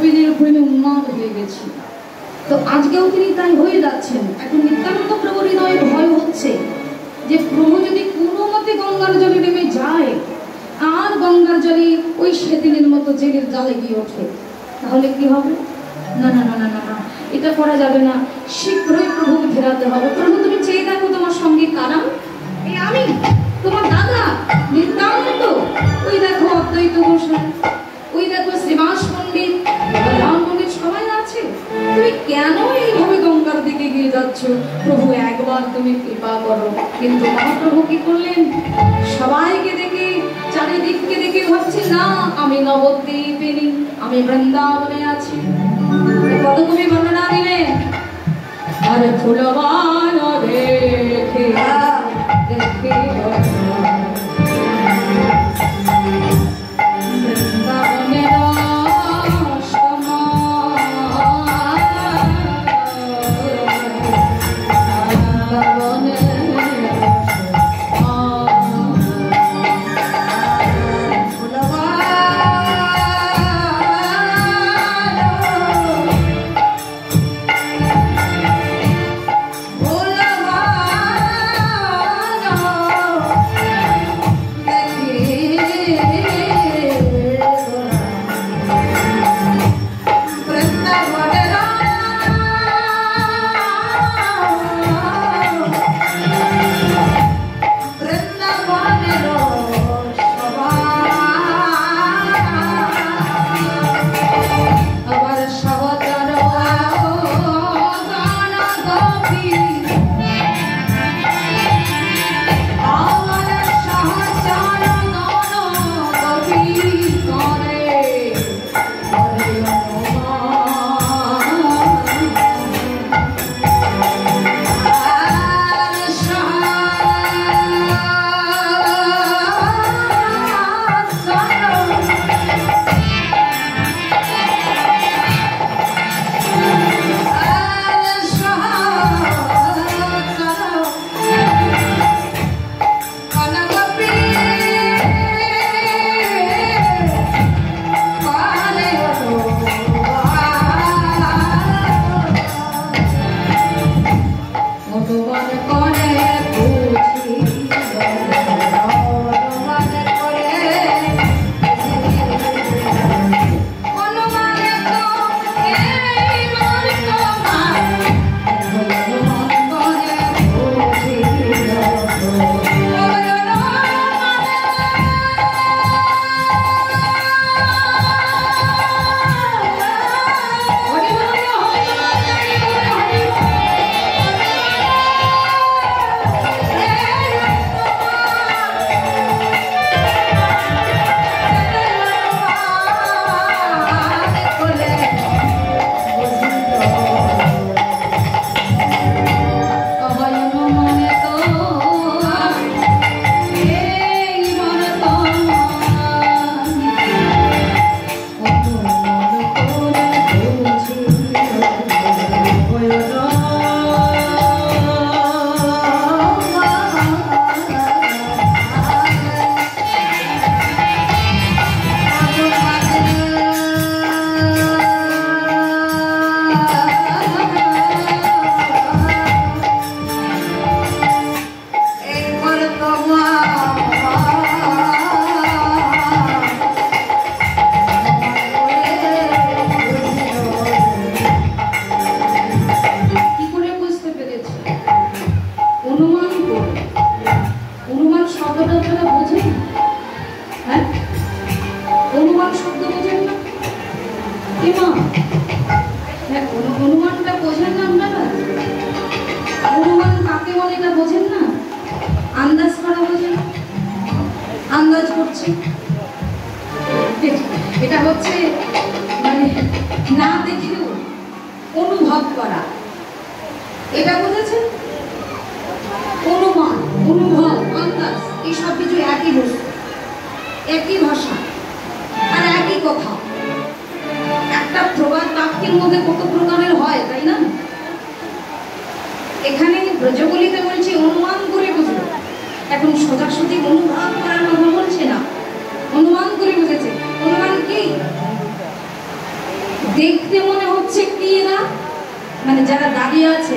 প্রেমে উন্মাদ হয়ে গেছি। তো আজকেও তিনি তাই হয়ে যাচ্ছেন। এখন নিত্যানন্দ প্রভুর হৃদয়ে ভয় হচ্ছে যে প্রভু যদি কোনো মতে গঙ্গার জলে নেমে যায় আর গঙ্গার জলে ওই সেদিনের মতো জেলের জালে গিয়ে ওঠে, তাহলে কি হবে? না না না না না না, এটা করা যাবে না। শীঘ্রই প্রভুকে ফেরাতে হবে। প্রভু তুমি চেয়ে দেখো তোমার সঙ্গে কারা? এই আমি, তোমার দাদা নিত্যানন্দ, ওই দেখো অদ্বৈত গোসাই, ওই দেখো শ্রীবাস পণ্ডিত, রাম পণ্ডিত, সবাই আছে। তুমি কেন এইভাবে গঙ্গার দিকে গিয়ে যাচ্ছ? প্রভু একবার তুমি কৃপা করো। কিন্তু মহাপ্রভু কি করলেন? সবাইকে দেখে, চারিদিককে দেখে ভাবছে না আমি নবদ্বীপে নেই, আমি বৃন্দাবনে আছি। কত কবি বর্ণনা দিলেন, আর ফুলবান দেখে দেখে এটা হচ্ছে মানে না দেখেও অনুভব করা। এটা বুঝেছেন? অনুমান, অনুভব, আন্দাজ, এই সব কিছু একই বস্তু, একই ভাষা আর একই কথা। একটা প্রবাদ বাক্যের মধ্যে কত প্রকারের হয়, তাই না? এখানে ব্রজবলিতে বলছে অনুমান করে বুঝলো। এখন সোজাসুজি অনুভব করার কথা বলছে না, অনুমান করে বুঝেছে। অনুমান কি? দেখতে মনে হচ্ছে কি এরা, মানে যারা দাঁড়িয়ে আছে